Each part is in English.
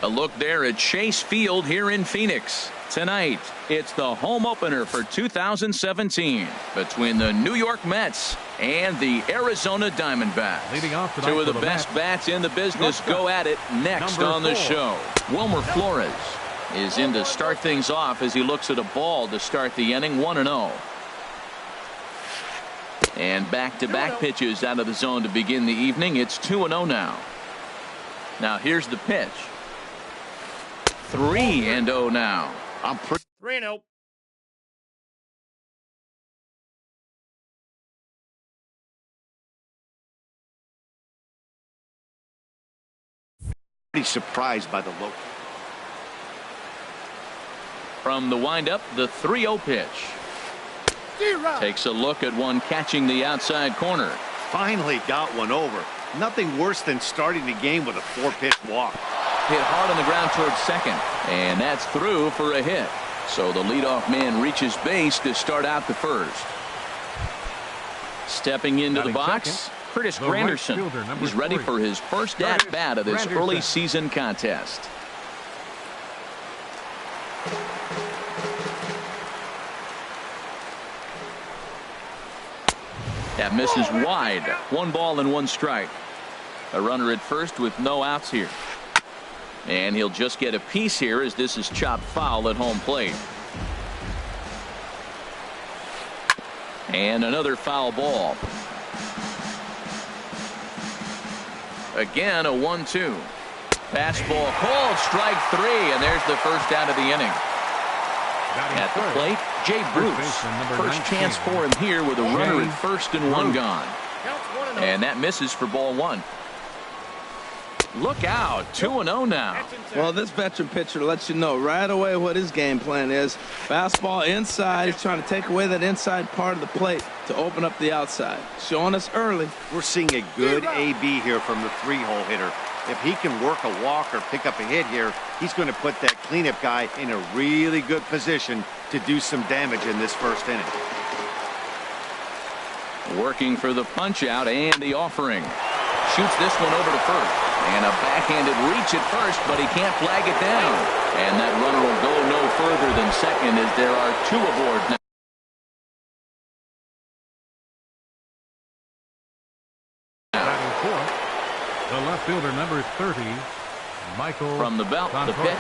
A look there at Chase Field here in Phoenix. Tonight, it's the home opener for 2017 between the New York Mets and the Arizona Diamondbacks. Leading off Two of the best bats in the business go at it next on the show. Wilmer Flores is in to start things off as he looks at a ball to start the inning. 1-0. And back-to-back pitches out of the zone to begin the evening. It's 2-0 now. Now here's the pitch. 3-0 now. I'm pretty 3-0. Pretty surprised by the low. From the windup, the 3-0 pitch. Takes a look at one catching the outside corner. Finally got one over. Nothing worse than starting the game with a 4-pitch walk. Hit hard on the ground towards second, and that's through for a hit. So the leadoff man reaches base to start out the first. Stepping into the box, Curtis Granderson. He's ready for his first at-bat of this early season contest. That misses wide. 1 ball and 1 strike. A runner at first with no outs here. And he'll just get a piece here as this is chopped foul at home plate. And another foul ball. Again a 1-2. Fastball called, strike 3, and there's the first out of the inning. At the plate, Jay Bruce. First chance for him here with a runner at first and 1 gone. And that misses for ball 1. Look out, 2-0 now. Well, this veteran pitcher lets you know right away what his game plan is. Fastball inside. He's trying to take away that inside part of the plate to open up the outside. Showing us early. We're seeing a good AB here from the 3-hole hitter. If he can work a walk or pick up a hit here, he's going to put that cleanup guy in a really good position to do some damage in this first inning. Working for the punch out and the offering. Shoots this one over to first. And a backhanded reach at first, but he can't flag it down. And that runner will go no further than second as there are 2 aboard now. The left fielder, number 30, Michael. From the belt, the pitch.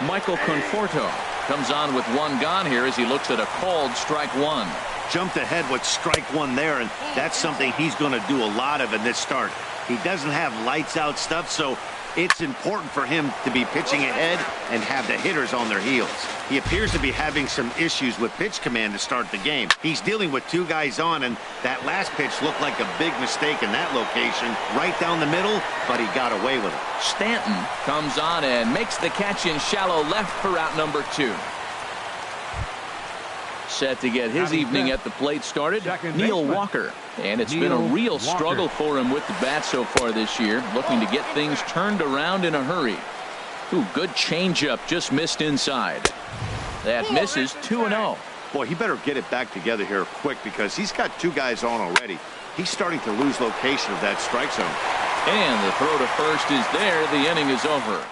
Michael Conforto comes on with 1 gone here as he looks at a called strike 1. Jumped ahead with strike 1 there, and that's something he's going to do a lot of in this start. He doesn't have lights out stuff, so it's important for him to be pitching ahead and have the hitters on their heels. He appears to be having some issues with pitch command to start the game. He's dealing with 2 guys on, and that last pitch looked like a big mistake in that location, right down the middle, but he got away with it. Stanton comes on and makes the catch in shallow left for out number 2. Set to get his evening at the plate started, Neil Walker. And it's been a real struggle for him with the bat so far this year, looking to get things turned around in a hurry. Ooh, good changeup, just missed inside. That misses. 2-0. Boy, he better get it back together here quick because he's got 2 guys on already. He's starting to lose location of that strike zone. And the throw to first is there. The inning is over.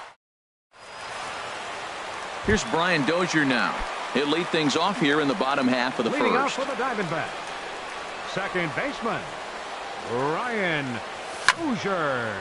Here's Brian Dozier now. He'll lead things off here in the bottom half of the Leading first. Up for the Diamondbacks, second baseman, Ryan Dozier.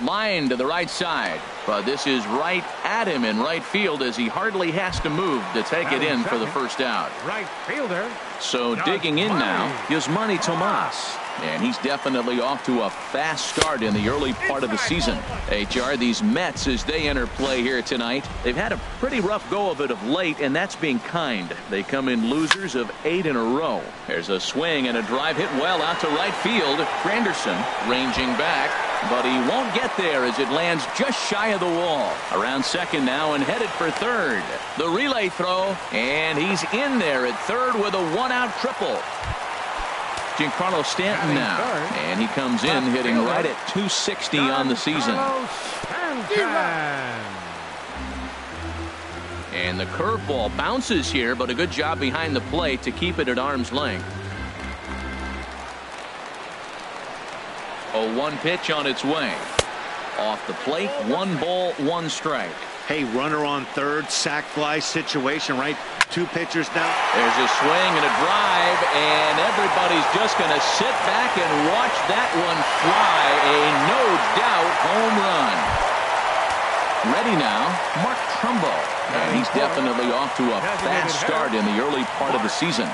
Line to the right side, but this is right at him in right field as he hardly has to move to take it in for the first out. Right fielder. So digging in now, Yasmani Tomas. And he's definitely off to a fast start in the early part of the season. HR, these Mets, as they enter play here tonight, they've had a pretty rough go of it of late, and that's being kind. They come in losers of 8 in a row. There's a swing and a drive hit well out to right field. Granderson ranging back, but he won't get there as it lands just shy of the wall. Around second now and headed for third. The relay throw, and he's in there at third with a 1-out triple. Giancarlo Stanton now, and he comes in hitting right at 260 on the season. And the curveball bounces here, but a good job behind the plate to keep it at arm's length. A 1 pitch on its way. Off the plate, 1 ball, 1 strike. Hey, runner on third, sac fly situation, right? 2 pitchers now. There's a swing and a drive, and everybody's just going to sit back and watch that one fly. A no-doubt home run. Ready now, Mark Trumbo. And he's definitely off to a fast start in the early part of the season.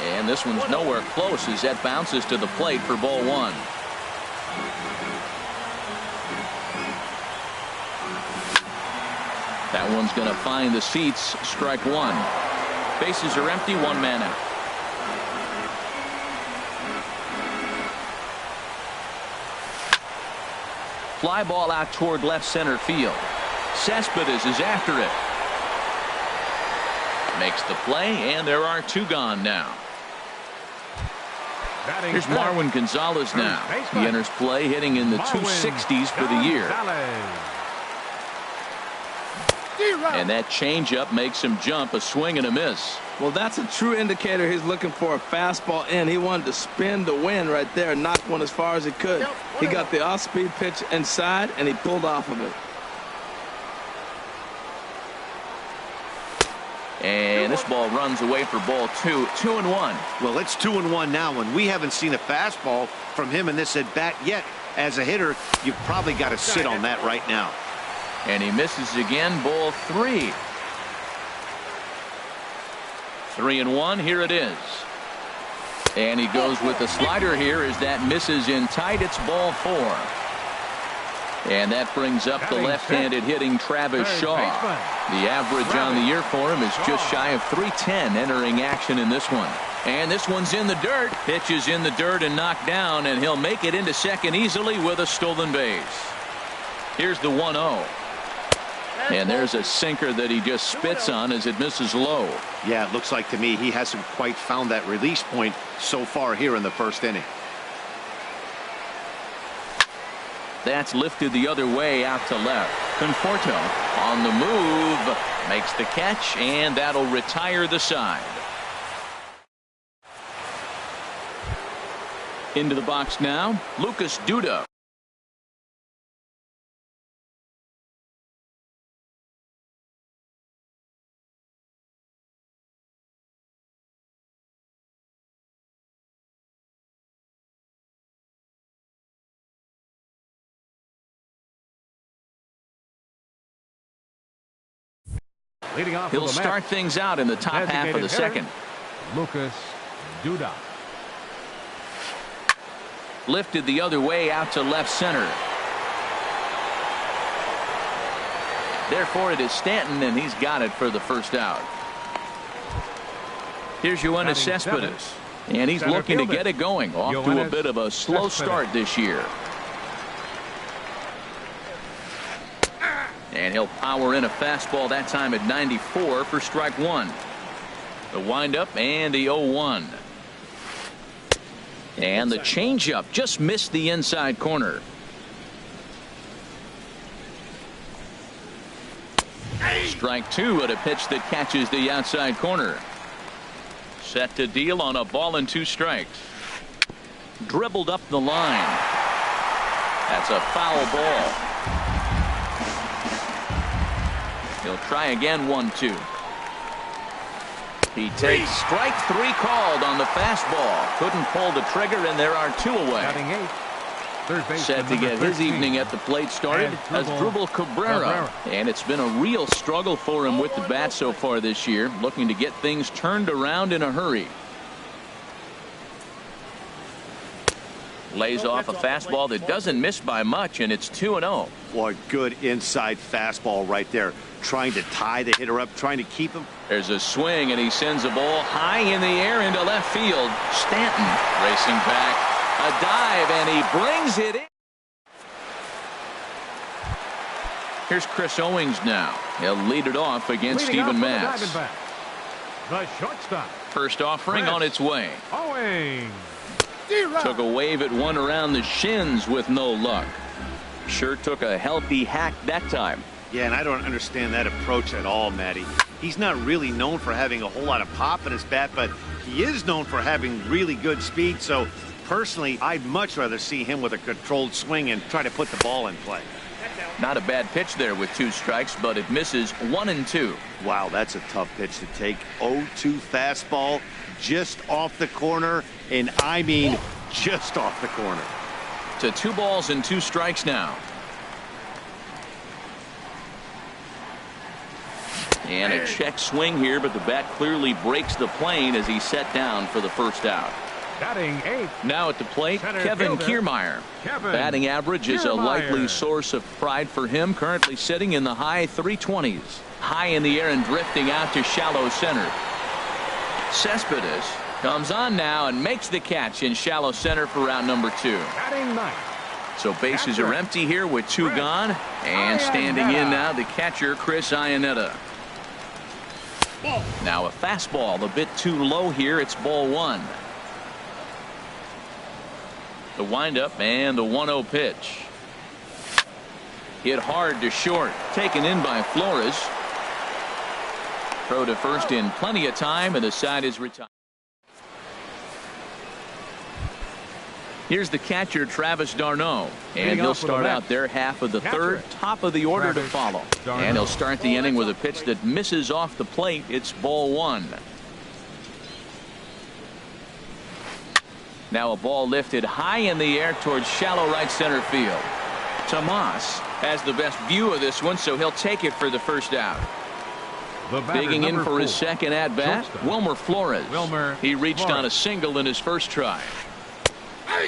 And this one's nowhere close as that bounces to the plate for ball 1. That one's going to find the seats. Strike 1. Bases are empty. 1 man out. Fly ball out toward left center field. Cespedes is after it. Makes the play, and there are 2 gone now. Here's Marwin Gonzalez now. He enters play hitting in the 260s for the year. And that changeup makes him jump. A swing and a miss. Well, that's a true indicator he's looking for a fastball in. He wanted to spin the wind right there and knock one as far as he could. He got the off-speed pitch inside, and he pulled off of it. And this ball runs away for ball 2. 2-1. Well, it's 2-1 now, and we haven't seen a fastball from him in this at-bat yet. As a hitter, you've probably got to sit on that right now. And he misses again. Ball 3. 3-1. Here it is. And he goes with the slider here as that misses in tight. It's ball 4. And that brings up the left-handed hitting Travis Shaw. The average on the year for him is just shy of 310 entering action in this one. And this one's in the dirt. Pitch is in the dirt and knocked down, and he'll make it into second easily with a stolen base. Here's the 1-0. And there's a sinker that he just spits on as it misses low. Yeah, it looks like to me he hasn't quite found that release point so far here in the first inning. That's lifted the other way out to left. Conforto on the move, makes the catch, and that'll retire the side. Into the box now, Lucas Duda. Leading off He'll start things out in the top half of the second. Lucas Duda. Lifted the other way out to left center. Therefore, it is Stanton, and he's got it for the first out. Here's Yoenis Cespedes, and he's looking to get it going. Off to a bit of a slow start this year. And he'll power in a fastball that time at 94 for strike 1. The windup and the 0-1. And the changeup just missed the inside corner. Strike 2 at a pitch that catches the outside corner. Set to deal on a ball and 2 strikes. Dribbled up the line. That's a foul ball. He'll try again. 1-2. He takes strike 3 called on the fastball. Couldn't pull the trigger, and there are 2 away. Set to get his evening at the plate started as Asdrubal Cabrera. And it's been a real struggle for him with the bat so far this year, looking to get things turned around in a hurry. Lays off a fastball that doesn't miss by much, and it's 2-0. Boy, good inside fastball right there. Trying to tie the hitter up, trying to keep him. There's a swing, and he sends a ball high in the air into left field. Stanton racing back. A dive, and he brings it in. Here's Chris Owings now. He'll lead it off against Steven Matz. The shortstop. First offering on its way. Owings. Took a wave at one around the shins with no luck. Sure took a healthy hack that time. Yeah, and I don't understand that approach at all, Matty. He's not really known for having a whole lot of pop in his bat, but he is known for having really good speed, so Personally, I'd much rather see him with a controlled swing and try to put the ball in play. Not a bad pitch there with 2 strikes, but it misses 1-2. Wow, that's a tough pitch to take. 0-2 fastball just off the corner, and I mean just off the corner. To 2 balls and 2 strikes now. And a check swing here, but the bat clearly breaks the plane as he's set down for the first out. Batting 8th. Now at the plate, Center Kevin fielder, Kiermaier. Batting average is a likely source of pride for him, currently sitting in the high 320s. High in the air and drifting out to shallow center. Cespedes comes on now and makes the catch in shallow center for round number 2. Batting 9th. So bases are empty here with 2 gone. And standing in now, the catcher, Chris Iannetta. Now a fastball a bit too low here. It's ball 1. The windup and the 1-0 pitch. Hit hard to short. Taken in by Flores. Throw to first in plenty of time, and the side is retired. Here's the catcher, Travis d'Arnaud, and he'll start out their half of the third, top of the order to follow. And he'll start the inning with a pitch that misses off the plate. It's ball 1. Now a ball lifted high in the air towards shallow right center field. Tomas has the best view of this one, so he'll take it for the first out. Digging in for his second at bat, Wilmer Flores. He reached on a single in his first try.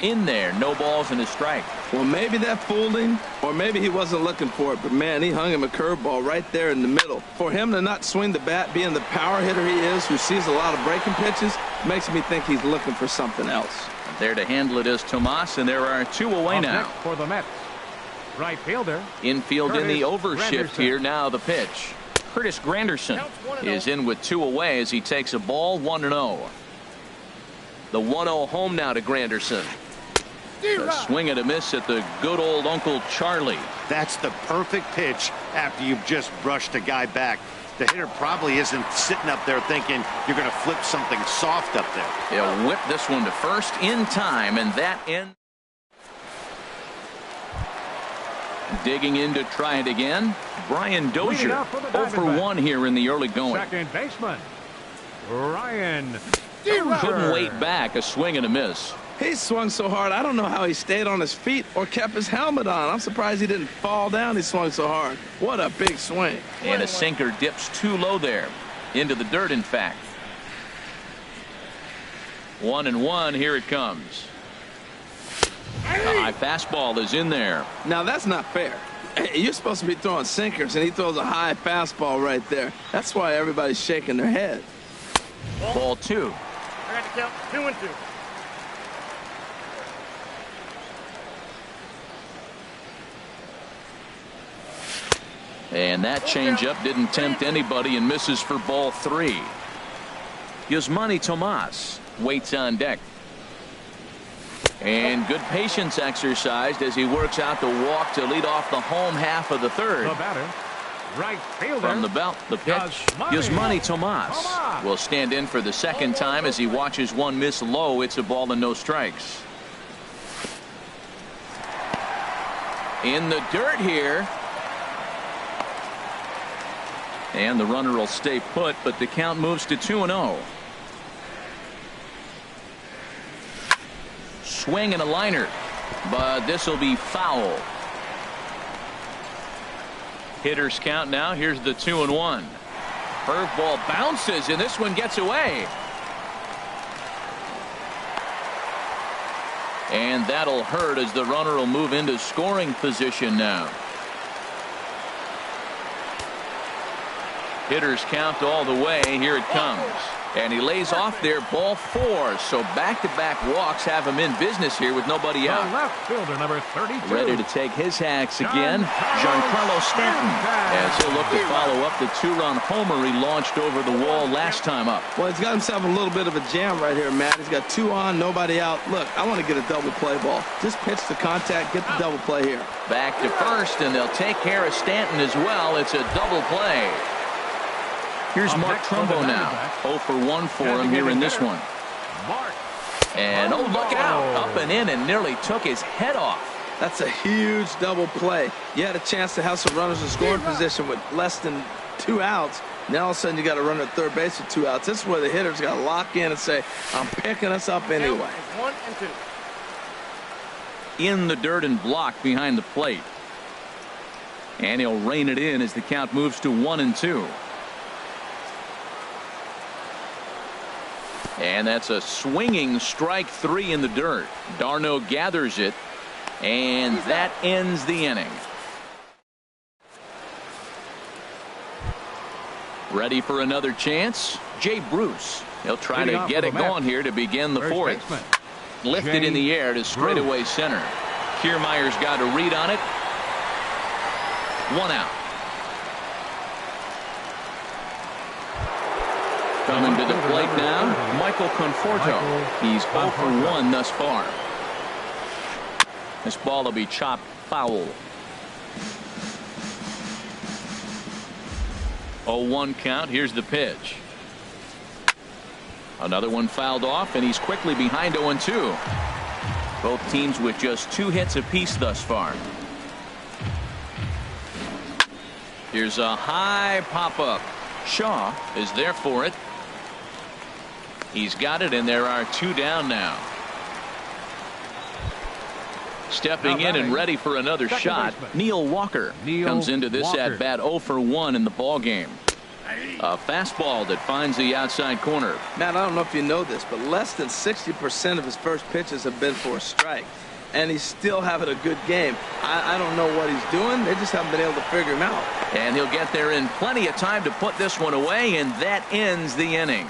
In there, no balls and a strike. Well, maybe that fooled him, or maybe he wasn't looking for it, but man, he hung him a curveball right there in the middle. For him to not swing the bat, being the power hitter he is, who sees a lot of breaking pitches, makes me think he's looking for something else. There to handle it is Tomas, and there are 2 away now. For the Mets, right fielder. Infield in the overshift here. Now the pitch. Curtis Granderson is in with 2 away as he takes a ball. 1-0. The 1-0 home now to Granderson. A swing and a miss at the good old Uncle Charlie. That's the perfect pitch after you've just brushed a guy back. The hitter probably isn't sitting up there thinking you're going to flip something soft up there. He'll whip this one to first in time, and that ends. Digging in to try it again, Brian Dozier. 0 for 1 here in the early going. Second baseman, Ryan. Couldn't wait back. A swing and a miss. He swung so hard, I don't know how he stayed on his feet or kept his helmet on. I'm surprised he didn't fall down. He swung so hard. What a big swing. And a sinker dips too low there. Into the dirt, in fact. 1-1. Here it comes. A high fastball is in there. Now, that's not fair. You're supposed to be throwing sinkers, and he throws a high fastball right there. That's why everybody's shaking their head. Ball 2. I got to count 2-2. And that changeup didn't tempt anybody and misses for ball 3. Yasmani Tomas waits on deck. And good patience exercised as he works out the walk to lead off the home half of the third. The batter, right fielder. From the belt, the pitch. Yasmani Tomas will stand in for the second time as he watches one miss low. It's a ball and no strikes. In the dirt here. And the runner will stay put, but the count moves to 2-0. Swing and a liner, but this will be foul. Hitters count now. Here's the 2-1. Curveball bounces, and this one gets away. And that'll hurt as the runner will move into scoring position now. Hitters count all the way. Here it comes. And he lays off there, ball 4. So back-to-back walks have him in business here with nobody out. Left fielder number 32. Ready to take his hacks again, Giancarlo Stanton, as he'll look to follow up the 2-run homer he launched over the wall last time up. Well, he's got himself a little bit of a jam right here, Matt. He's got 2 on, nobody out. Look, I want to get a double play ball. Just pitch the contact, get the double play here. Back to first, and they'll take care of Stanton as well. It's a double play. Here's Mark Trumbo now. 0 for 1 for him here in this one. And oh, look out. Up and in and nearly took his head off. That's a huge double play. You had a chance to have some runners in scoring position with less than 2 outs. Now all of a sudden you got a runner at third base with 2 outs. This is where the hitter's got to lock in and say, I'm picking us up anyway. 1 and 2. In the dirt and blocked behind the plate. And he'll rein it in as the count moves to 1 and 2. And that's a swinging strike 3 in the dirt. Darno gathers it, and that ends the inning. Ready for another chance? Jay Bruce. He'll try to get it going here to begin the 4th. Lifted in the air to straightaway center. Kiermaier's got a read on it. 1 out. Coming to the plate now, Michael Conforto. He's 0 for 1 thus far. This ball will be chopped foul. 0-1 count. Here's the pitch. Another one fouled off, and he's quickly behind 0-2. Both teams with just 2 hits apiece thus far. Here's a high pop-up. Shaw is there for it. He's got it, and there are 2 down now. Stepping in and ready for another shot, Neil Walker comes into this at bat 0 for 1 in the ball game. A fastball that finds the outside corner. Matt, I don't know if you know this, but less than 60% of his first pitches have been for a strike, and he's still having a good game. I don't know what he's doing. They just haven't been able to figure him out. And he'll get there in plenty of time to put this one away, and that ends the inning.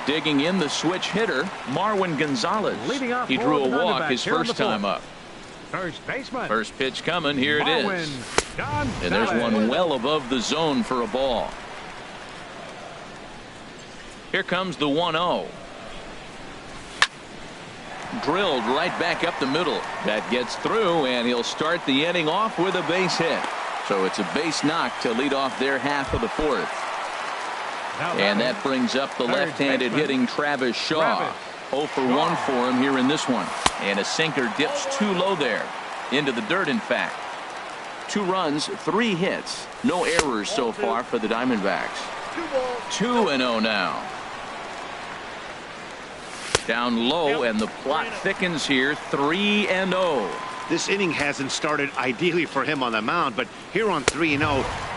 Digging in the switch hitter, Marwin Gonzalez. He drew a walk his first time up. First baseman. First pitch coming. Here it is. And there's one well above the zone for a ball. Here comes the 1-0. Drilled right back up the middle. That gets through, and he'll start the inning off with a base hit. So it's a base knock to lead off their half of the 4th. And that brings up the left-handed hitting Travis Shaw. 0 for 1 for him here in this one. And a sinker dips too low there. Into the dirt, in fact. 2 runs, 3 hits. No errors so far for the Diamondbacks. 2-0 now. Down low, and the plot thickens here. 3-0. This inning hasn't started ideally for him on the mound, but here on 3-0,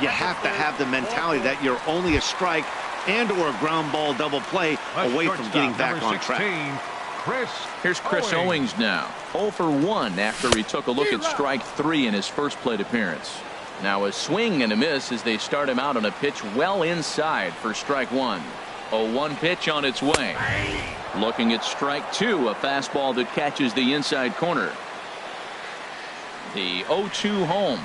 you have to have the mentality that you're only a strike and or a ground ball double play away from getting back on track. Here's Chris Owings now. 0 for 1 after he took a look at strike 3 in his first plate appearance. Now a swing and a miss as they start him out on a pitch well inside for strike 1. 0-1 pitch on its way. Looking at strike 2, a fastball that catches the inside corner. The 0-2 home.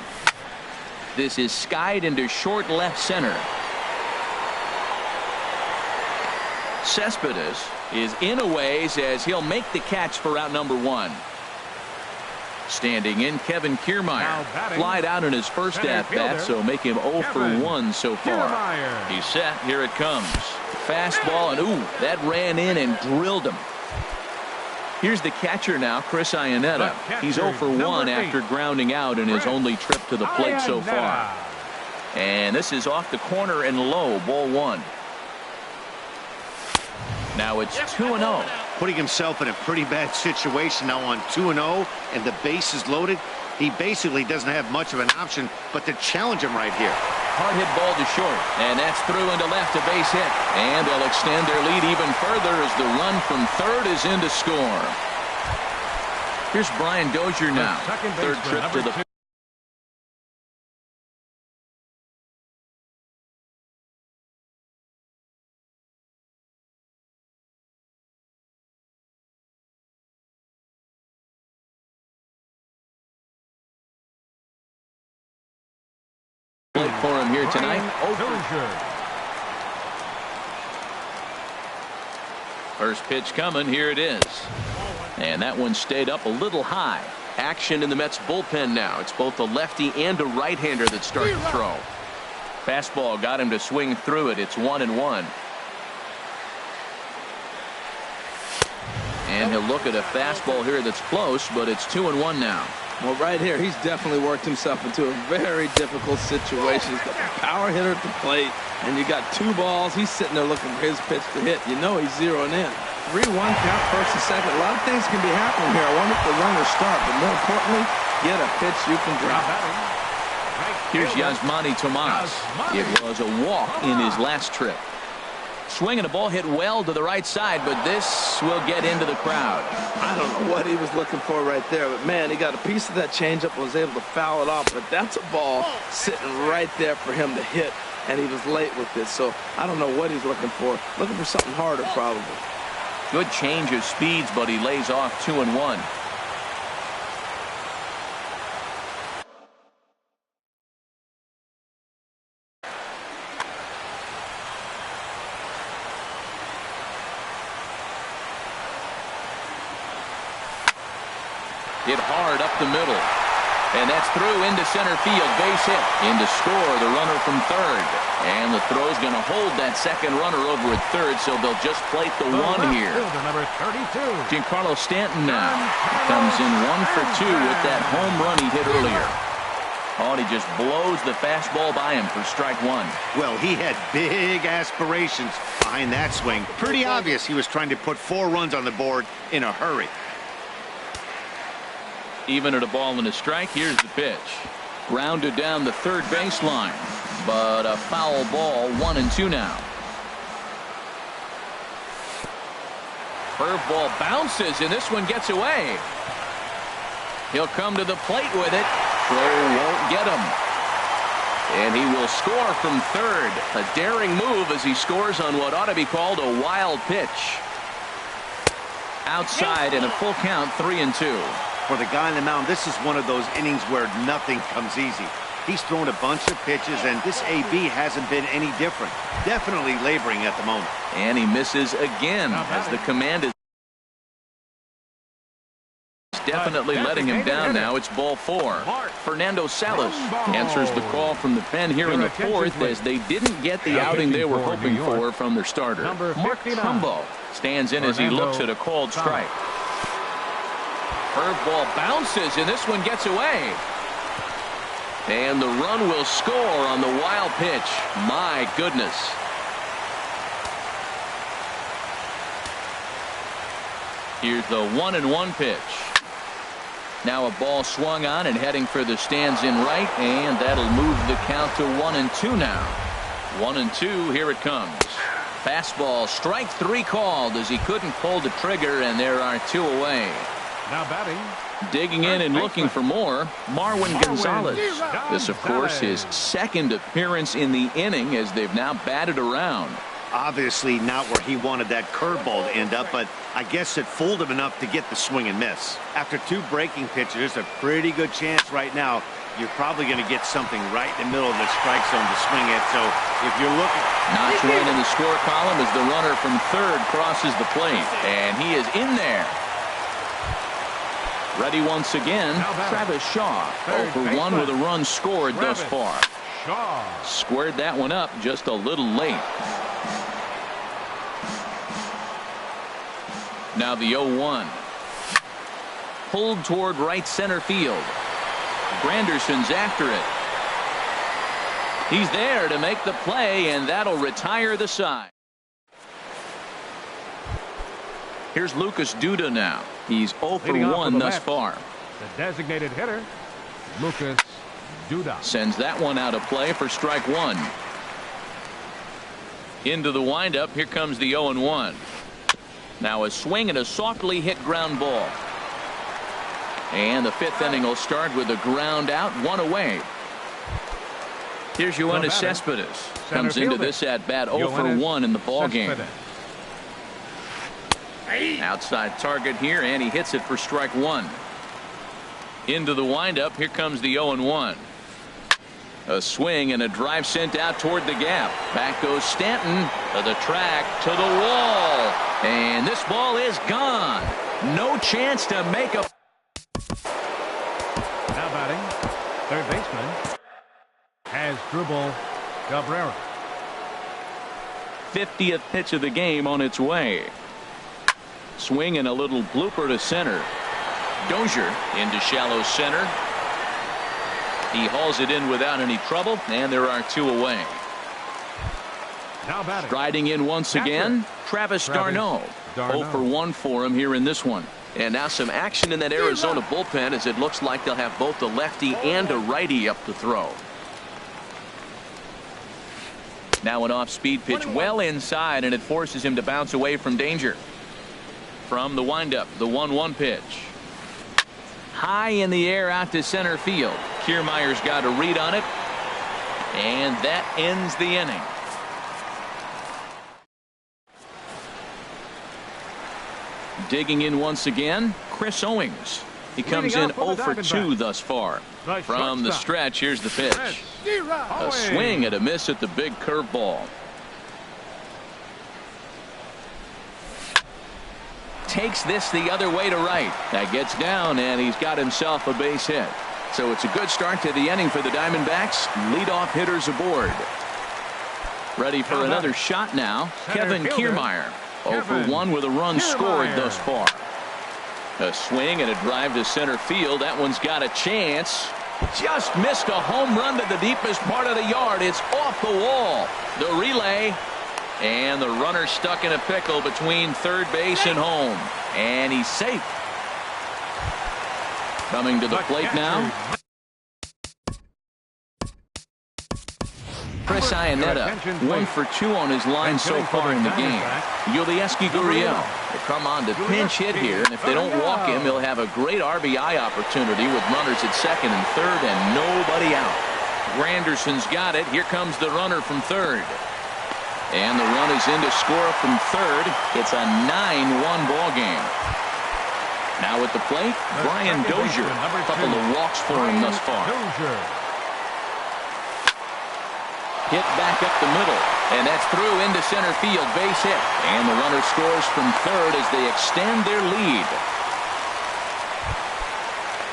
This is skied into short left center. Cespedes is in a ways as he'll make the catch for out number 1. Standing in, Kevin Kiermaier. Flied out in his first at-bat, so make him 0 for 1 so far. He's set. Here it comes. Fastball, and ooh, that ran in and drilled him. Here's the catcher now, Chris Iannetta. He's 0 for 1 after grounding out in his only trip to the plate so far. And this is off the corner and low, ball 1. Now it's 2-0. Putting himself in a pretty bad situation now on 2-0, and the base is loaded. He basically doesn't have much of an option but to challenge him right here. Hard hit ball to short, and that's through into left, a base hit. And they'll extend their lead even further as the run from third is in to score. Here's Brian Dozier now. Third trip to the for him here tonight. First pitch coming. Here it is. And that one stayed up a little high. Action in the Mets bullpen now. It's both a lefty and a right-hander that start to throw. Fastball got him to swing through it. It's 1-1. And he'll look at a fastball here that's close, but it's 2-1 now. Well, right here, he's definitely worked himself into a very difficult situation. He's got the power hitter at the plate, and you got 2 balls. He's sitting there looking for his pitch to hit. You know he's zeroing in. 3-1 count, first and second. A lot of things can be happening here. I wonder if the runners start, but more importantly, get a pitch you can drop. Here's Yasmani Tomas. It was a walk in his last trip. Swinging a ball hit well to the right side, but this will get into the crowd. I don't know what he was looking for right there, but man, he got a piece of that changeup, was able to foul it off, but that's a ball sitting right there for him to hit, and he was late with this, so I don't know what he's looking for something harder probably. Good change of speeds, but he lays off 2-1. Hit hard up the middle. And that's through into center field. Base hit. In to score the runner from third. And the throw's going to hold that second runner over at third, so they'll just plate the one here. Number 32. Giancarlo Stanton now comes in 1 for 2 with that home run he hit earlier. Oh, and he just blows the fastball by him for strike 1. Well, he had big aspirations behind that swing. Pretty obvious he was trying to put 4 runs on the board in a hurry. Even at a ball and a strike, here's the pitch. Grounded down the third baseline, but a foul ball, 1-2 now. Curveball bounces, and this one gets away. He'll come to the plate with it. Throw won't get him. And he will score from third. A daring move as he scores on what ought to be called a wild pitch. Outside and a full count, 3-2. For the guy on the mound, this is one of those innings where nothing comes easy. He's thrown a bunch of pitches, and this AB hasn't been any different. Definitely laboring at the moment. And he misses again as the command is definitely letting him down now. It's ball 4. Fernando Salas answers the call from the pen here in the 4th as they didn't get the outing they were hoping for from their starter. Mark Trumbo stands in as he looks at a called strike. Curveball bounces, and this one gets away. And the run will score on the wild pitch. My goodness. Here's the 1-1 pitch. Now a ball swung on and heading for the stands in right, and that'll move the count to 1-2 now. 1-2, here it comes. Fastball, strike 3 called as he couldn't pull the trigger, and there are 2 away. Now batting. Digging in and looking for more, Marwin Gonzalez. This, of course, his second appearance in the inning as they've now batted around. Obviously not where he wanted that curveball to end up, but I guess it fooled him enough to get the swing and miss. After 2 breaking pitches, there's a pretty good chance right now you're probably going to get something right in the middle of the strike zone to swing at. So if you're looking... Notch right in the score column as the runner from third crosses the plate, and he is in there. Ready once again, Travis Shaw. 0 for 1 with a run scored thus far. Squared that one up just a little late. Now the 0-1. Pulled toward right center field. Granderson's after it. He's there to make the play, and that'll retire the side. Here's Lucas Duda now. He's 0 for 1 thus far. The designated hitter, Lucas Duda. Sends that one out of play for strike 1. Into the windup. Here comes the 0-1. Now a swing and a softly hit ground ball. And the 5th inning will start with a ground out, 1 away. Here's Yoenis Cespedes. Comes into this at bat 0 for 1 in the ball game. Outside target here, and he hits it for strike 1. Into the windup. Here comes the 0-1. A swing and a drive sent out toward the gap. Back goes Stanton to the track, to the wall, and this ball is gone. No chance to make a... Now batting, third baseman Hasdrubal Cabrera. 50th pitch of the game on its way. Swing and a little blooper to center. Dozier into shallow center. He hauls it in without any trouble, and there are 2 away. Now batting. Striding in once again, Travis d'Arnaud. 0 for 1 for him here in this one. And now some action in that Arizona bullpen, as it looks like they'll have both a lefty and a righty up to throw. Now an off-speed pitch well inside, and it forces him to bounce away from danger. From the windup, the 1-1 pitch. High in the air out to center field. Kiermaier's got a read on it, and that ends the inning. Digging in once again, Chris Owings. He comes in 0 for 2 thus far. From the stretch, here's the pitch. A swing and a miss at the big curveball. Takes this the other way to right. That gets down, and he's got himself a base hit. So it's a good start to the inning for the Diamondbacks. Leadoff hitters aboard. Ready for another shot now. Kevin Kiermaier. 0 for 1 with a run scored thus far. A swing and a drive to center field. That one's got a chance. Just missed a home run to the deepest part of the yard. It's off the wall. The relay. And the runner stuck in a pickle between third base and home. And he's safe. Coming to the plate now, Chris Iannetta, 1 for 2 on his line so far in the game. G.SKILL will come on to pinch hit here, and if they don't walk him, he'll have a great RBI opportunity with runners at second and third and nobody out. Granderson's got it. Here comes the runner from third. And the run is in to score from third. It's a 9-1 ball game. Now at the plate, Brian Dozier. A couple of walks for him thus far. Hit back up the middle, and that's through into center field, base hit. And the runner scores from third as they extend their lead.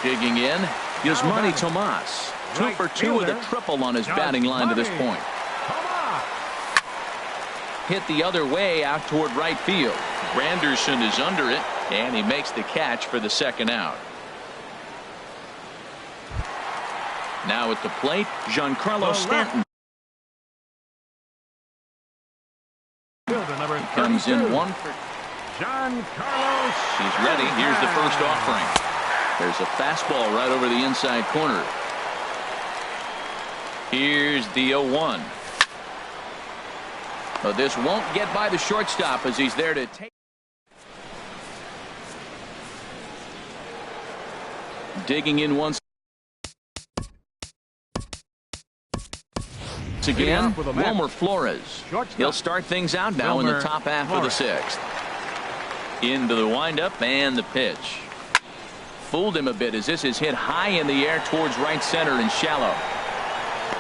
Digging in, Yasmani Tomas. 2 for 2 with a triple on his batting line to this point. Hit the other way out toward right field. Granderson is under it, and he makes the catch for the second out. Now at the plate, Giancarlo Stanton. He comes in 1 for Giancarlo. He's ready. Here's the first offering. There's a fastball right over the inside corner. Here's the 0-1. But this won't get by the shortstop as he's there to take. Digging in once again, Wilmer Flores. He'll start things out now in the top half of the 6th. Into the windup and the pitch. Fooled him a bit as this is hit high in the air towards right center and shallow.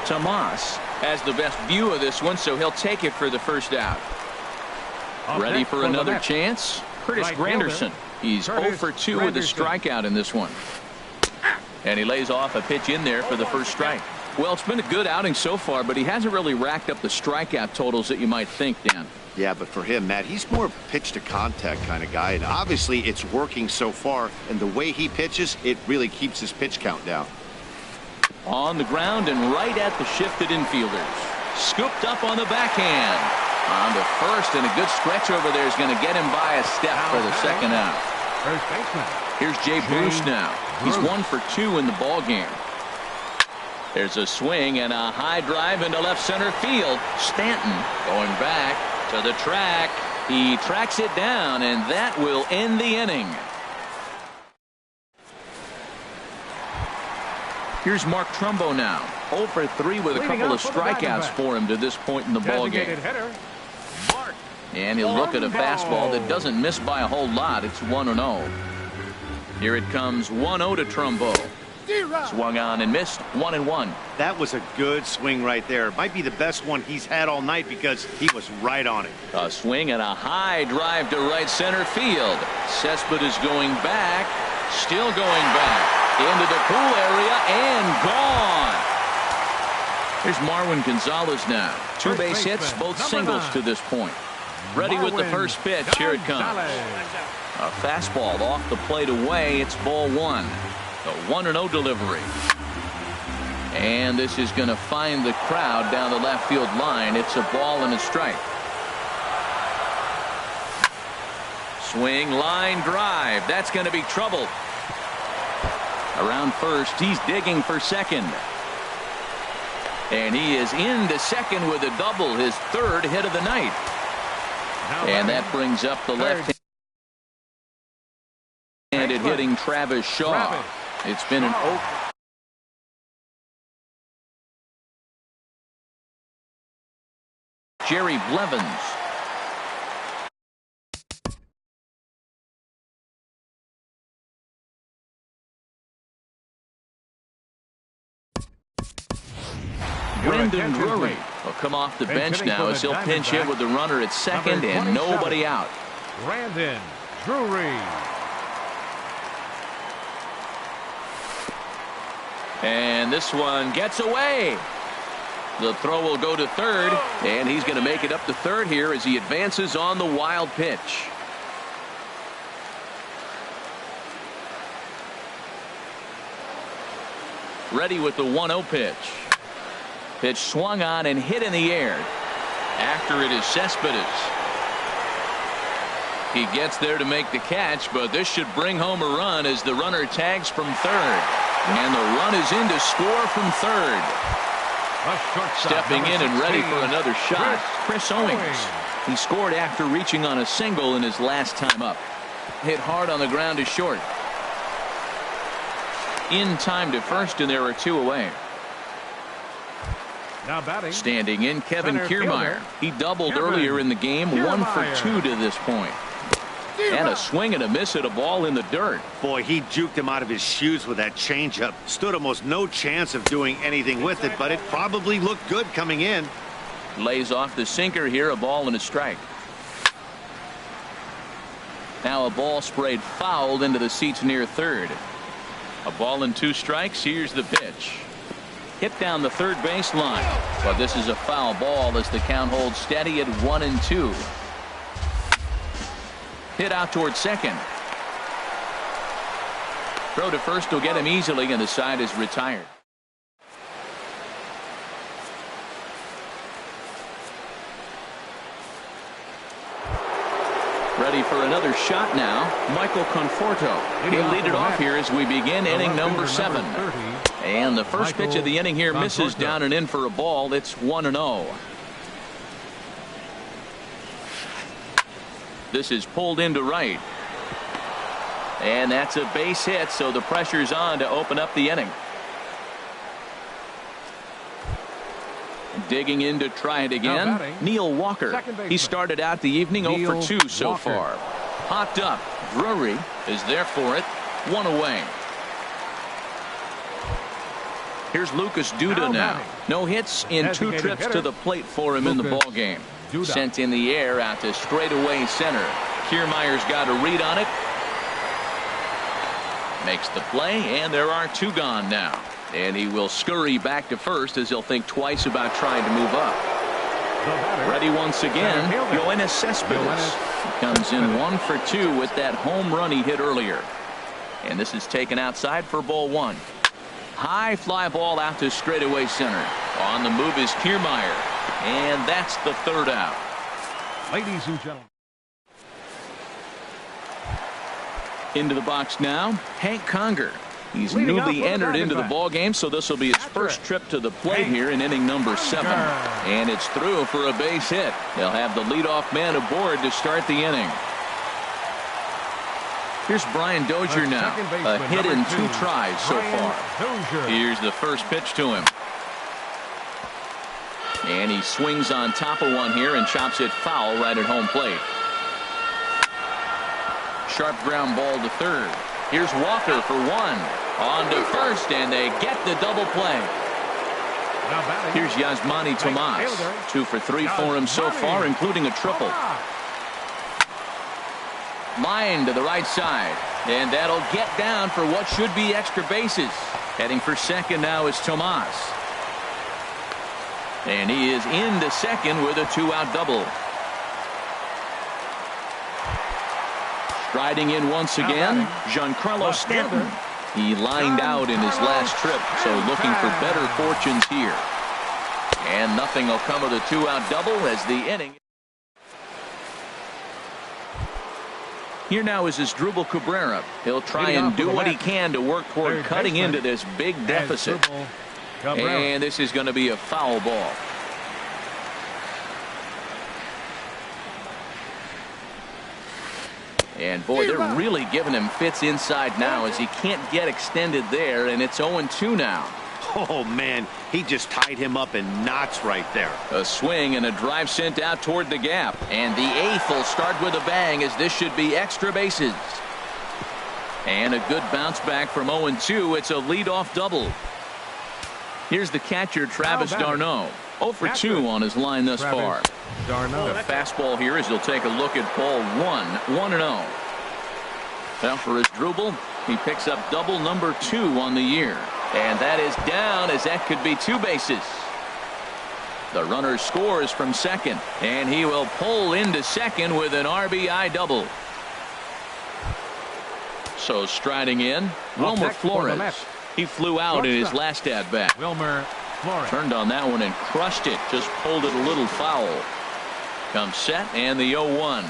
Tomas has the best view of this one, so he'll take it for the first out. Ready for another chance? Curtis Granderson. He's 0 for 2 with a strikeout in this one. And he lays off a pitch in there for the first strike. Well, it's been a good outing so far, but he hasn't really racked up the strikeout totals that you might think, Dan. Yeah, but for him, Matt, he's more of a pitch to contact kind of guy, and obviously it's working so far, and the way he pitches, it really keeps his pitch count down. On the ground and right at the shifted infielders. Scooped up on the backhand. On to first, and a good stretch over there is going to get him by a step for the second out. First baseman. Here's Jay Bruce now. He's 1 for 2 in the ball game. There's a swing and a high drive into left center field. Stanton going back to the track. He tracks it down, and that will end the inning. Here's Mark Trumbo now. 0 for 3 with a couple of strikeouts for him to this point in the ball game. And he'll look at a fastball that doesn't miss by a whole lot. It's 1-0. Here it comes, 1-0 to Trumbo. Swung on and missed, 1-1. That was a good swing right there. Might be the best one he's had all night because he was right on it. A swing and a high drive to right center field. Cespedes going back, still going back. Into the pool area and gone. Here's Marwin Gonzalez now. 2 base hits, both singles to this point. Ready with the first pitch. Here it comes. A fastball off the plate away. It's ball one. The 1-0 delivery. And this is going to find the crowd down the left field line. It's a ball and a strike. Swing, line drive. That's going to be trouble. Around first, he's digging for second. And he is into second with a double, his third hit of the night. And that brings up the left-handed hitting Travis Shaw. It's been an open. Jerry Blevins. Brendan Drury will come off the bench now as he'll pinch hit with the runner at second and nobody out. Brandon Drury. And this one gets away. The throw will go to third, and he's going to make it up to third here as he advances on the wild pitch. Ready with the 1-0 pitch. Pitch swung on and hit in the air. After it is Cespedes. He gets there to make the catch, but this should bring home a run as the runner tags from third. And the run is in to score from third. Stepping in and ready for another shot, Chris Owings. He scored after reaching on a single in his last time up. Hit hard on the ground to short. In time to first, and there are two away. Now batting. Standing in, Kevin Kiermaier. He doubled earlier in the game, 1 for 2 to this point. And a swing and a miss at a ball in the dirt. Boy, he juked him out of his shoes with that changeup. Stood almost no chance of doing anything with it, but it probably looked good coming in. Lays off the sinker here, a ball and a strike. Now a ball sprayed fouled into the seats near third. A ball and 2 strikes. Here's the pitch. Hit down the third base line. But this is a foul ball as the count holds steady at 1-2. Hit out towards second. Throw to first will get him easily, and the side is retired. Ready for another shot now, Michael Conforto. He'll lead it off here as we begin inning number 7. And the first pitch of the inning here misses down and in for a ball. It's 1-0. This is pulled into right. And that's a base hit, so the pressure's on to open up the inning. Digging in to try it again, Neil Walker. He started out the evening 0 for 2 so far. Popped up. Drury is there for it. 1 away. Here's Lucas Duda now. No hits in 2 trips to the plate for him in the ball game. Sent in the air out to straightaway center. Kiermaier's got a read on it. Makes the play, and there are 2 gone now. And he will scurry back to first as he'll think twice about trying to move up. Ready once again, Yoenis Cespedes. He comes in 1 for 2 with that home run he hit earlier. And this is taken outside for ball 1. High fly ball out to straightaway center. On the move is Kiermaier. And that's the third out. Ladies and gentlemen. Into the box now, Hank Conger. He's newly entered into the ball game, so this will be his first trip to the plate here in inning number 7. And it's through for a base hit. They'll have the leadoff man aboard to start the inning. Here's Brian Dozier now. A hit in 2 tries so far. Here's the first pitch to him. And he swings on top of one here and chops it foul right at home plate. Sharp ground ball to third. Here's Walker for 1. On to first, and they get the double play. Here's Yasmani Tomas. 2 for 3 for him so far, including a triple. Line to the right side. And that'll get down for what should be extra bases. Heading for second now is Tomas. And he is into second with a 2-out double. Striding in once again, Giancarlo Stanton. He lined out in his last trip, so looking for better fortunes here. And nothing will come of the two-out double as the inning. Here now is Asdrubal Cabrera. He'll try and do what he can to work toward cutting into this big deficit. And this is going to be a foul ball. And boy, they're really giving him fits inside now as he can't get extended there, and it's 0-2 now. Oh, man, he just tied him up in knots right there. A swing and a drive sent out toward the gap. And the eighth will start with a bang as this should be extra bases. And a good bounce back from 0-2. It's a leadoff double. Here's the catcher, Travis d'Arnaud. 0 for 2 on his line thus far. The fastball here as he'll take a look at ball 1. 1-0. Now for Asdrubal, he picks up double number 2 on the year. And that is down as that could be 2 bases. The runner scores from second, and he will pull into second with an RBI double. So striding in, Wilmer Flores. He flew out in his last at-bat. Wilmer Flores turned on that one and crushed it. Just pulled it a little foul. Comes set and the 0-1.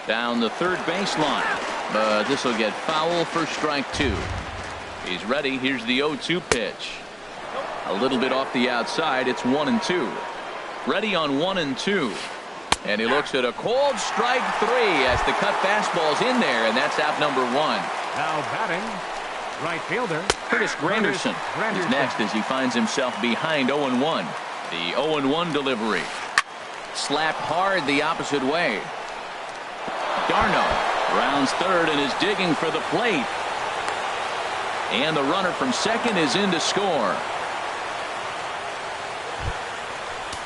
Down the third baseline. But this will get foul for strike 2. He's ready. Here's the 0-2 pitch. A little bit off the outside. It's 1-2. Ready on 1-2. And he looks at a cold strike 3 as the cut fastball's in there, and that's out number 1. now batting right fielder Curtis Granderson is next as he finds himself behind 0-1. The 0-1 delivery. Slapped hard the opposite way. d'Arnaud rounds third and is digging for the plate. And the runner from second is in to score.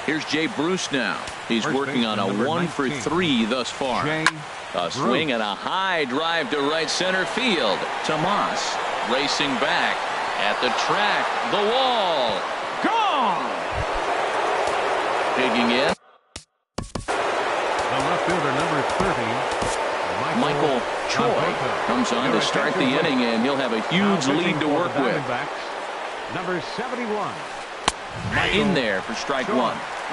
Here's Jay Bruce now. He's working on a 1 for 3 thus far. A swing and a high drive to right center field. Tomas racing back at the track. The wall. Gone. Digging in. The left fielder, number 30. Michael Choi comes on to start the inning, and he'll have a huge lead to work with. Number 71. In there for strike 1.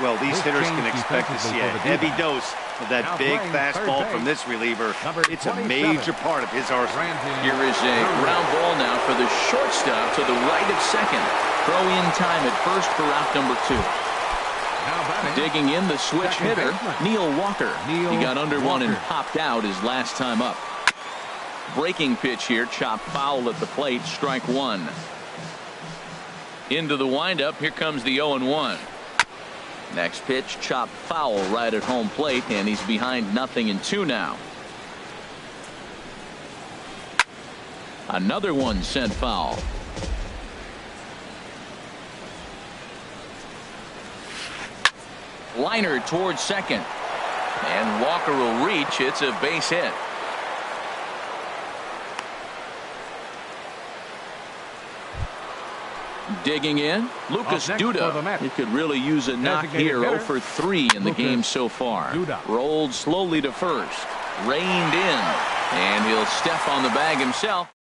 Well, these hitters can expect to see a heavy dose of that big fastball from this reliever. It's a major part of his arsenal. Here is a ground ball now for the shortstop to the right of second. Throw in time at first for out number 2. Digging in the switch hitter, Neil Walker. He got under one and popped out his last time up. Breaking pitch here, chopped foul at the plate, strike 1. Into the windup, here comes the 0-1. Next pitch, chopped foul right at home plate, and he's behind 0-2 now. Another one sent foul. Liner towards second. And Walker will reach. It's a base hit. Digging in, Lucas Duda. He could really use a knock here. 0 for 3 in the game so far. Rolled slowly to first. Reined in. And he'll step on the bag himself.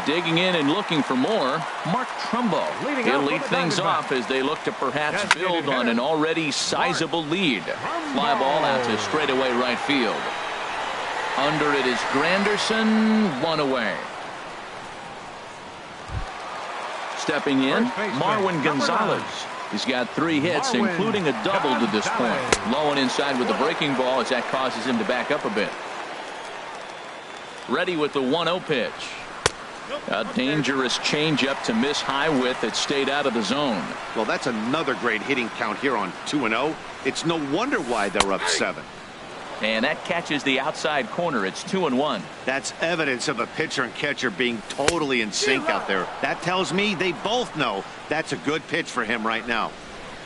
Digging in and looking for more, Mark Trumbo. He'll lead things off as they look to perhaps build on an already sizable lead. Fly ball out to straightaway right field. Under it is Granderson, 1 away. Stepping in, Marwin Gonzalez. He's got 3 hits, including a double to this point. Low and inside with the breaking ball as that causes him to back up a bit. Ready with the 1-0 pitch. A dangerous changeup to miss high with that stayed out of the zone. Well, that's another great hitting count here on 2-0. It's no wonder why they're up 7. And that catches the outside corner. It's 2-1. That's evidence of a pitcher and catcher being totally in sync out there. That tells me they both know that's a good pitch for him right now.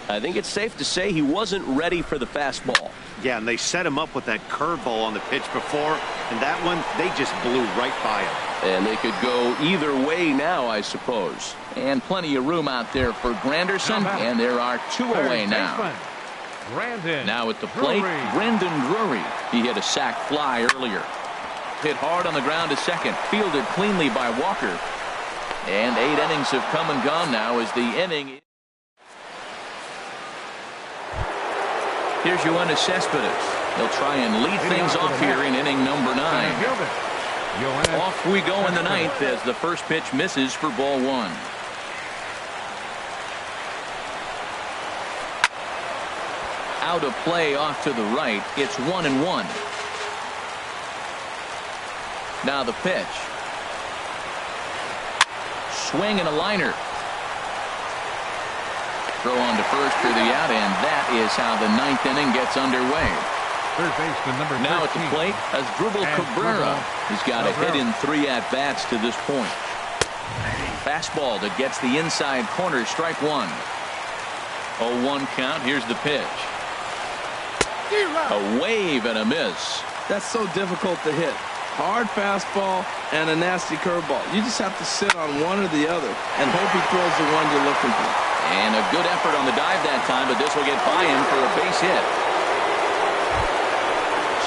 I think it's safe to say he wasn't ready for the fastball. Yeah, and they set him up with that curveball on the pitch before, and that one, they just blew right by him. And they could go either way now, I suppose. And plenty of room out there for Granderson, and there are 2 away now. Brandon Now at the plate, Drury. Brendan Drury. He had a sac fly earlier. Hit hard on the ground to second. Fielded cleanly by Walker. And 8 innings have come and gone now as the inning. Here's Yoenis Cespedes. He'll try and lead things off here in inning number 9. Off we go in the 9th as the first pitch misses for ball 1. Out of play off to the right. It's 1-1. Now the pitch. Swing and a liner. Throw on to first for the out, and that is how the 9th inning gets underway. Third baseman number 13. Now at the plate, Asdrubal Cabrera. He's got a hit in 3 at-bats to this point. Fastball that gets the inside corner, strike 1. 0-1 count. Here's the pitch. A wave and a miss. That's so difficult to hit. Hard fastball and a nasty curveball. You just have to sit on one or the other and hope he throws the one you're looking for. And a good effort on the dive that time, but this will get by him for a base hit.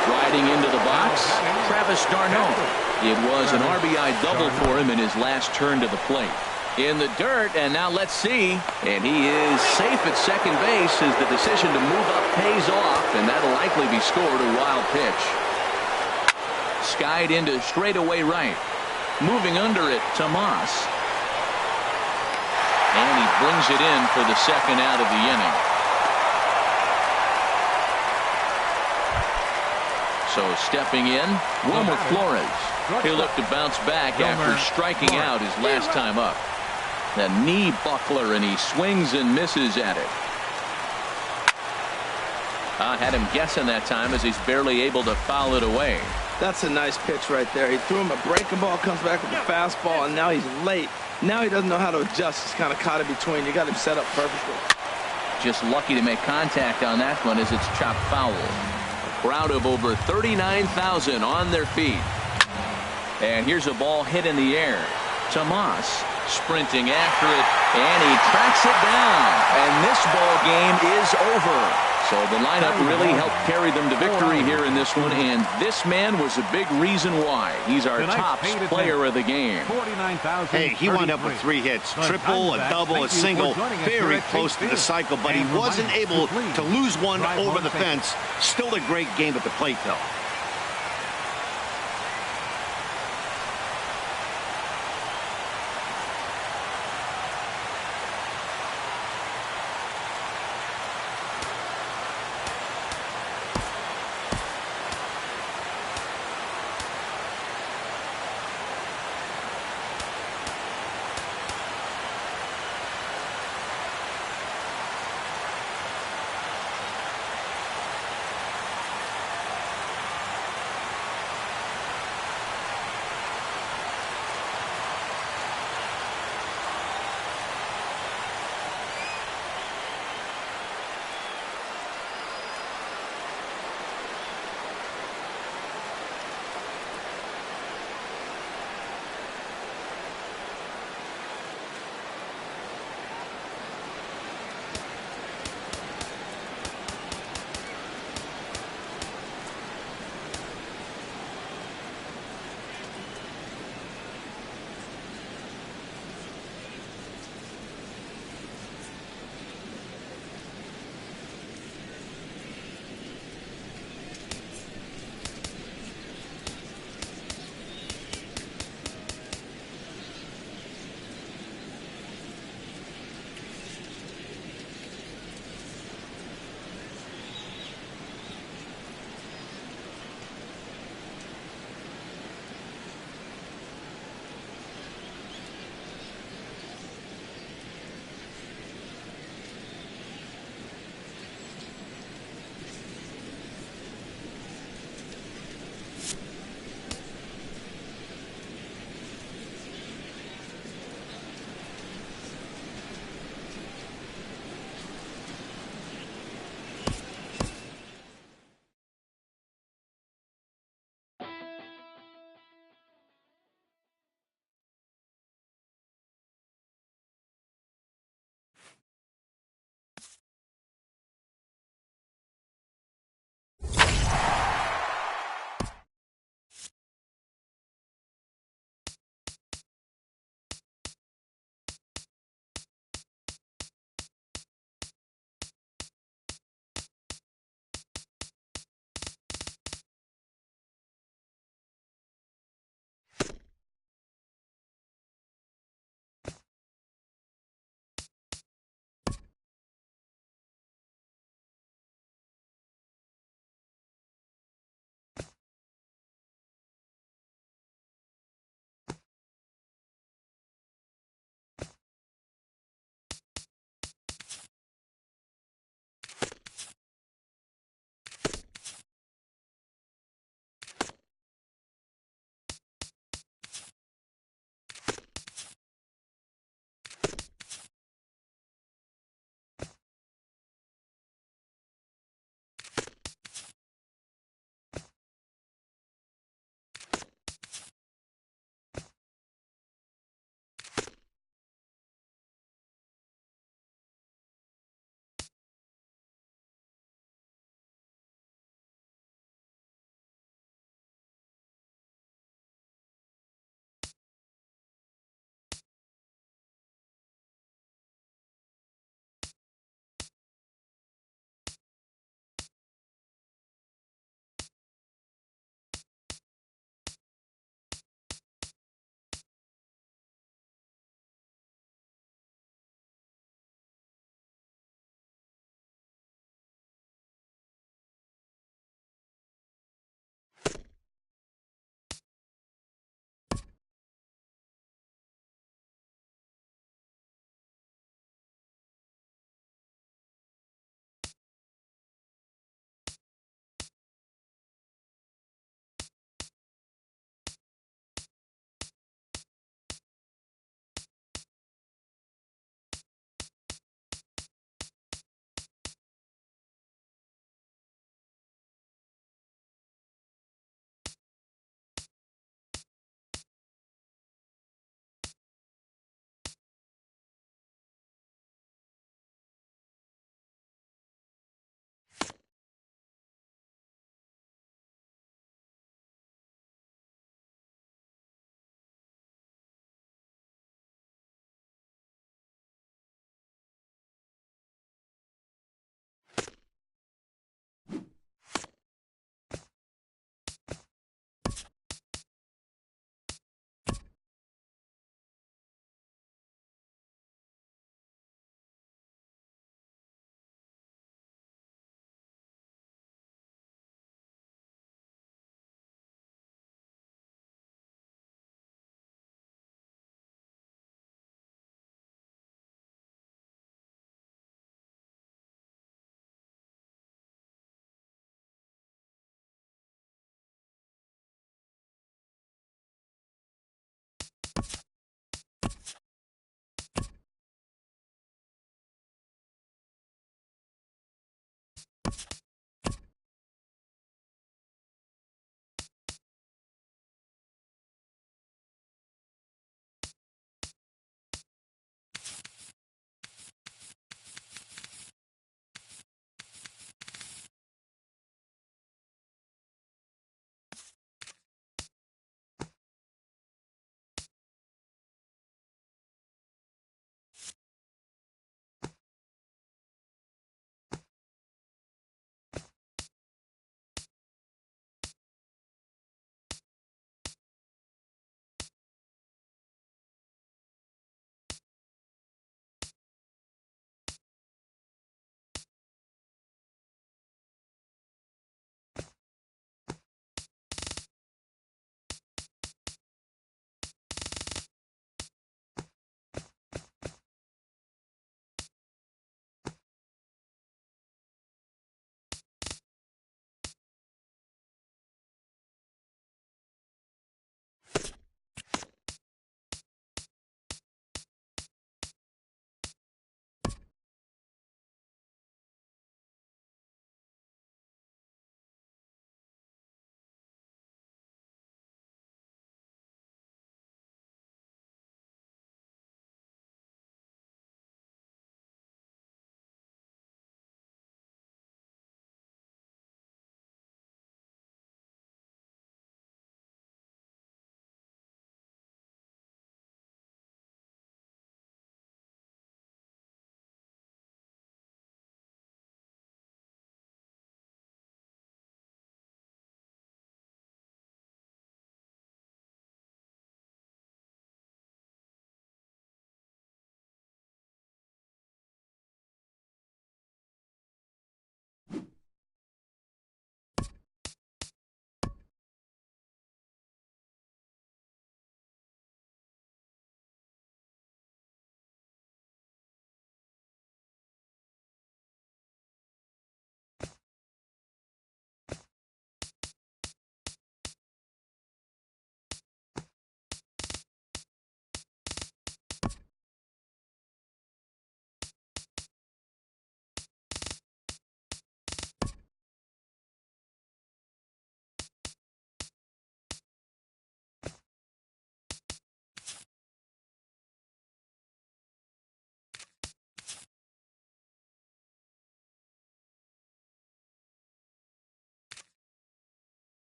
Striding into the box, Travis d'Arnaud. It was an RBI double for him in his last turn to the plate. In the dirt, and now let's see. And he is safe at second base as the decision to move up pays off, and that'll likely be scored. A wild pitch. Skied into straightaway right. Moving under it, Tomas. And he brings it in for the second out of the inning. So stepping in, Wilmer Flores. He'll look to bounce back after striking out his last time up. The knee buckler, and he swings and misses at it. I had him guessing that time as he's barely able to foul it away. That's a nice pitch right there. He threw him a breaking ball, comes back with a fastball, and now he's late. Now he doesn't know how to adjust. He's kind of caught in between. You got him set up perfectly. Just lucky to make contact on that one as it's chopped foul. A crowd of over 39,000 on their feet. And here's a ball hit in the air. Tomas sprinting after it, and he tracks it down. And this ball game is over. So the lineup really helped carry them to victory here in this one, and this man was a big reason why. He's our top player of the game. Hey, he wound up with 3 hits, triple, a double, a single, very close to the cycle, but he wasn't able to lose one over the fence. Still a great game at the plate, though.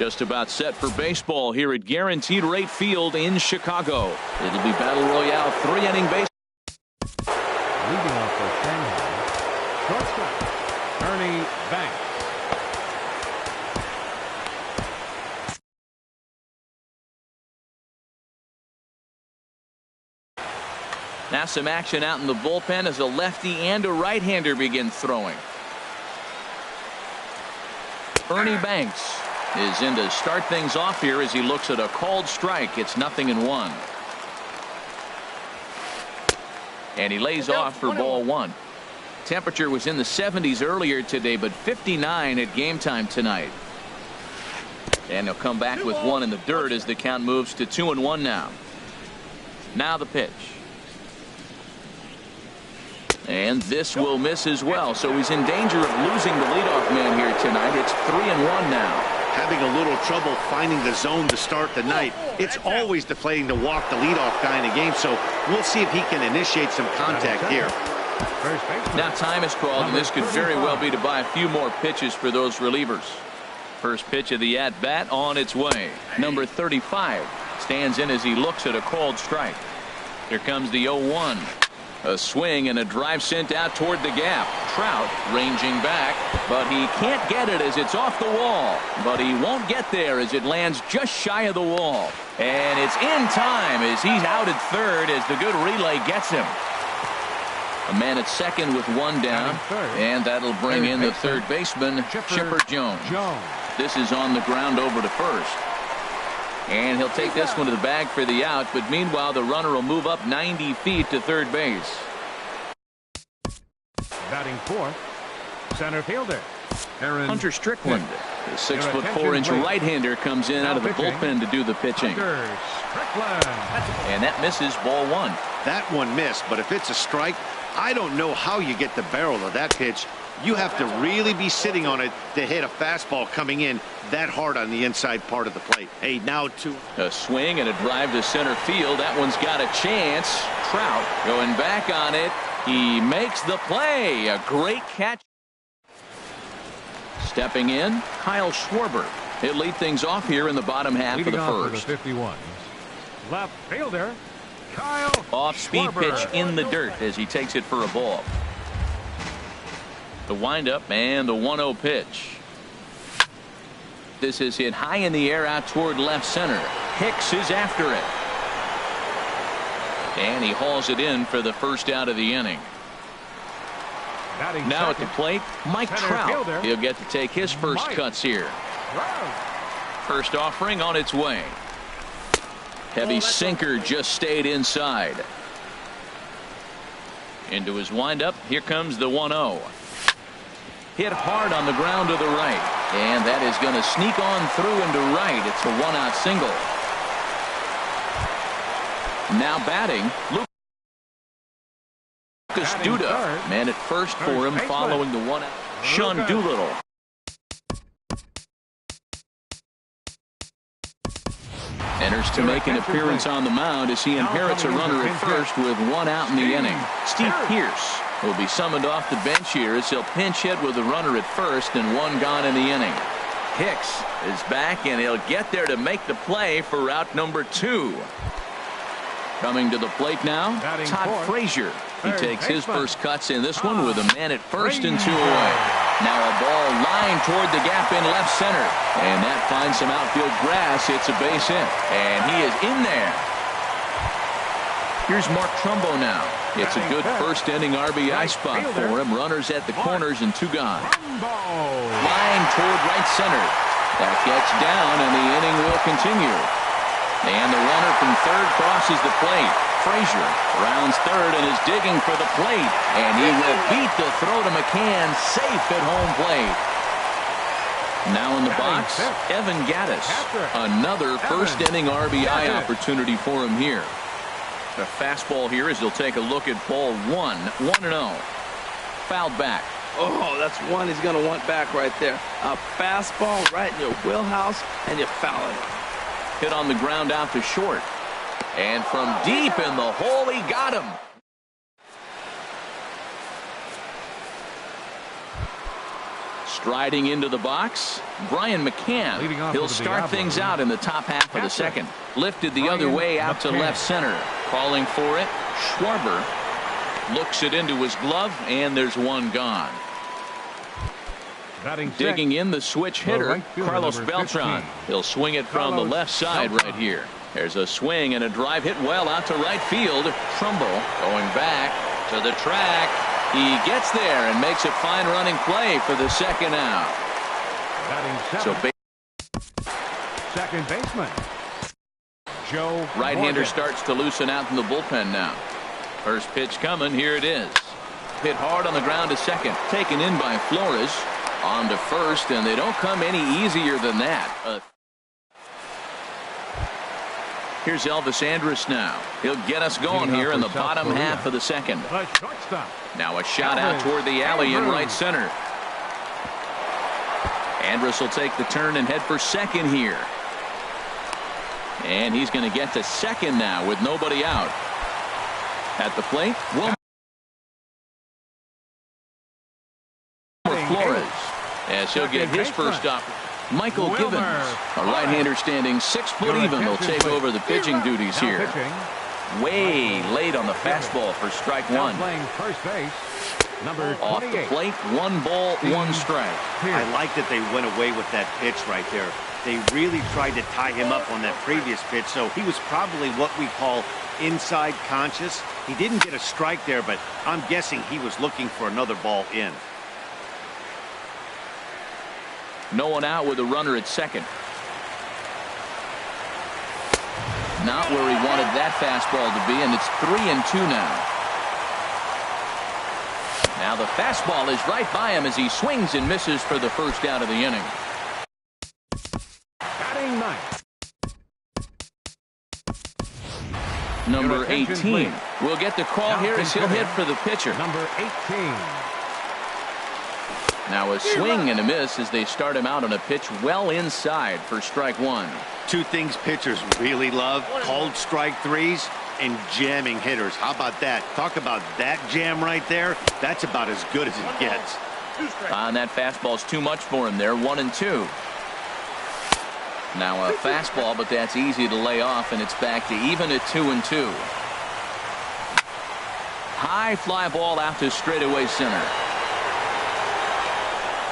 Just about set for baseball here at Guaranteed Rate Field in Chicago. It'll be Battle Royale 3-inning baseball. Leading off for Shanghai, shortstop, Ernie Banks. Now some action out in the bullpen as a lefty and a right-hander begin throwing. Ernie Banks is in to start things off here as he looks at a called strike. It's 0-1. And he lays off for ball one. Temperature was in the 70s earlier today, but 59 at game time tonight. And he'll come back with one in the dirt as the count moves to 2-1 now. Now the pitch. And this will miss as well, so he's in danger of losing the leadoff man here tonight. It's 3-1 now. Having a little trouble finding the zone to start the night. It's always deflating to walk the leadoff guy in a game, so we'll see if he can initiate some contact here. Now time is called, and this could very well be to buy a few more pitches for those relievers. First pitch of the at-bat on its way. Number 35 stands in as he looks at a called strike. Here comes the 0-1. A swing and a drive sent out toward the gap. Trout ranging back, but he can't get it as it's off the wall. But he won't get there as it lands just shy of the wall. And it's in time as he's out at third as the good relay gets him. A man at second with one down, and that'll bring in the third baseman, Chipper Jones. This is on the ground over to first. And he'll take this one to the bag for the out, but meanwhile the runner will move up 90 feet to third base. Batting fourth, center fielder Hunter Strickland, the 6'4" right-hander, comes in out of the bullpen to do the pitching. And that misses ball one. That one missed, but if it's a strike, I don't know how you get the barrel of that pitch. You have to really be sitting on it to hit a fastball coming in that hard on the inside part of the plate. Hey, now to a swing and a drive to center field. That one's got a chance. Trout going back on it. He makes the play. A great catch. Stepping in, Kyle Schwarber. He'll lead things off here in the bottom half of the first. 51. Left fielder, Kyle Off-speed Schwarber. pitch in the dirt as he takes it for a ball. The windup and the 1-0 pitch. This is hit high in the air out toward left center. Hicks is after it. And he hauls it in for the first out of the inning. Now at the plate, Mike Trout. He'll get to take his first cuts here. First offering on its way. Heavy sinker just stayed inside. Into his windup. Here comes the 1-0. Hit hard on the ground to the right. And that is going to sneak on through into right. It's a one-out single. Now batting, Lucas Duda. Man at first for him following the one-out. Sean Doolittle. Enters to make an appearance on the mound as he inherits a runner at first with one out in the inning. Steve Pearce will be summoned off the bench here as he'll pinch hit with a runner at first and one gone in the inning. Hicks is back and he'll get there to make the play for out number 2. Coming to the plate now, Todd Frazier. He takes his first cuts in this one with a man at first and 2 away. Now a ball lined toward the gap in left center. And that finds some outfield grass. It's a base hit. And he is in there. Here's Mark Trumbo now. It's a good first inning RBI spot for him. Runners at the corners and 2 gone. Line toward right center. That gets down and the inning will continue. And the runner from third crosses the plate. Frazier rounds third and is digging for the plate. And he will beat the throw to McCann, safe at home plate. Now in the box, Evan Gattis. Another first inning RBI opportunity for him here. The fastball here as he'll take a look at ball 1. 1-0. Fouled back. Oh, that's one he's going to want back right there. A fastball right in your wheelhouse, and you foul it. Hit on the ground out to short. And from deep in the hole, he got him. Striding into the box, Brian McCann. He'll start things out in the top half of the second. Lifted the other way out to left center. Calling for it, Schwarber. Looks it into his glove, and there's one gone. Digging in the switch hitter, Carlos Beltran. He'll swing it from the left side right here. There's a swing and a drive hit well out to right field. Trumbull going back to the track. He gets there and makes a fine running play for the second out. So second baseman Joe right-hander starts to loosen out in the bullpen now. First pitch coming. Here it is. Hit hard on the ground to second. Taken in by Flores. On to first, and they don't come any easier than that. Here's Elvis Andrus now. He'll get us going here in the bottom half of the second. Now a shot out toward the alley in right center. Andrus will take the turn and head for second here. And he's going to get to second now with nobody out. At the plate, Flores, as he'll get his first up. Michael Gibbons, a right-hander standing 6 foot even, will take over the pitching duties here. Way late on the fastball for strike one. Off the plate, 1 ball, 1 strike. I like that they went away with that pitch right there. They really tried to tie him up on that previous pitch, so he was probably what we call inside conscious. He didn't get a strike there, but I'm guessing he was looking for another ball in. No one out with a runner at second. Not where he wanted that fastball to be, and it's 3-2 now. Now the fastball is right by him as he swings and misses for the first out of the inning. Batting ninth, number 18 will get the call here as he'll hit for the pitcher. Number 18. Now a swing and a miss as they start him out on a pitch well inside for strike one. Two things pitchers really love: called strike threes and jamming hitters. How about that? Talk about that jam right there. That's about as good as it gets. And that fastball's too much for him there. 1-2. Now a fastball, but that's easy to lay off, and it's back to even at 2-2. High fly ball out to straightaway center.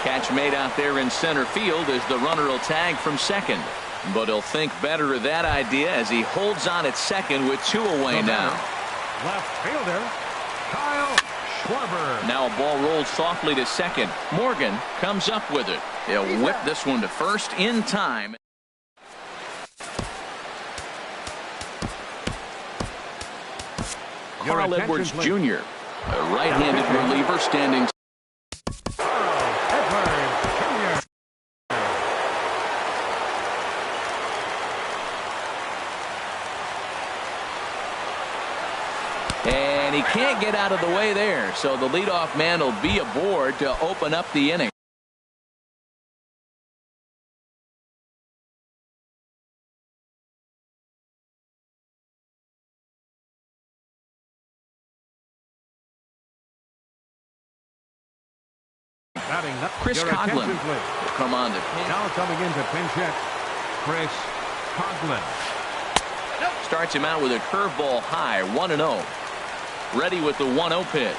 Catch made out there in center field as the runner will tag from second. But he'll think better of that idea as he holds on at second with 2 away now. Left fielder, Kyle Schwarber. Now a ball rolled softly to second. Morgan comes up with it. He'll whip this one to first in time. Carl Edwards Jr., a right-handed reliever standing. And he can't get out of the way there, so the leadoff man will be aboard to open up the inning. Chris Coughlin will come on to pitch. Now coming into pinch hit, Chris Coughlin. Starts him out with a curveball high, 1-0. Ready with the 1-0 pitch.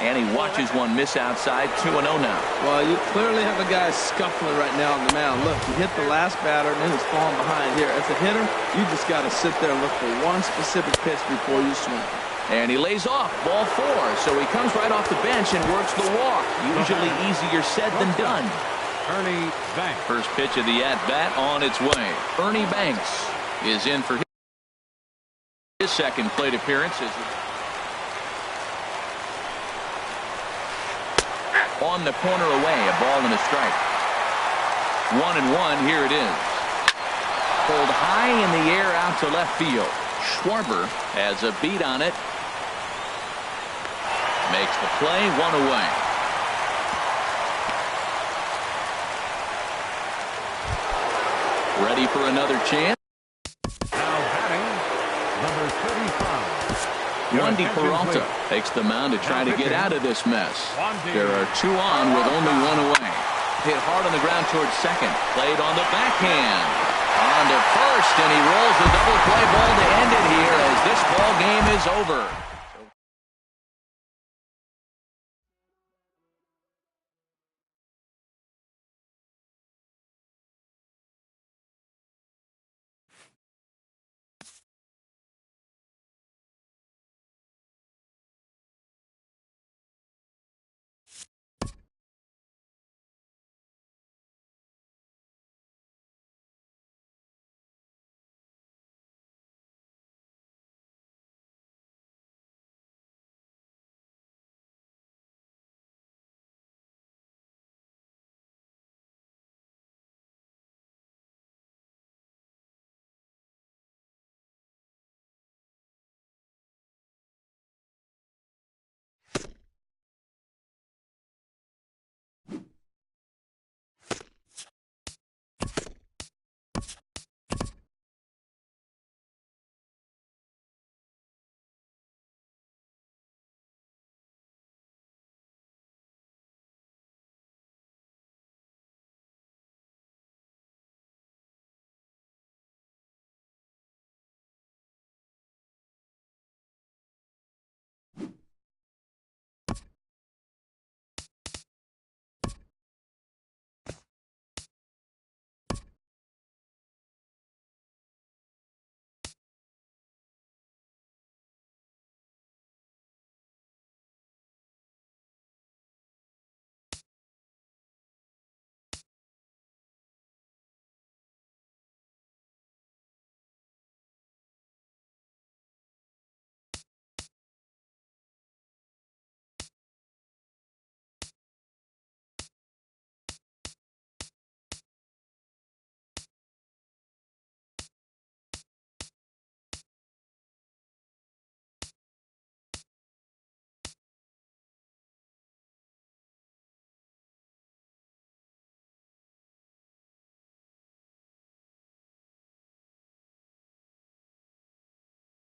And he watches one miss outside, 2-0 now. Well, you clearly have a guy scuffling right now on the mound. Look, he hit the last batter, and then he's falling behind here. As a hitter, you just got to sit there and look for one specific pitch before you swing. And he lays off, ball 4, so he comes right off the bench and works the walk. Usually easier said than done. Ernie Banks. First pitch of the at-bat on its way. Ernie Banks is in for his second plate appearance. On the corner away, a ball and a strike. 1-1, here it is. Pulled high in the air out to left field. Schwarber has a beat on it. Makes the play, 1 away. Ready for another chance. Now batting, number 35. Wandy Peralta takes the mound to try to get out of this mess. There are 2 on with only 1 away. Hit hard on the ground towards second. Played on the backhand. On to first, and he rolls the double play ball to end it here as this ball game is over.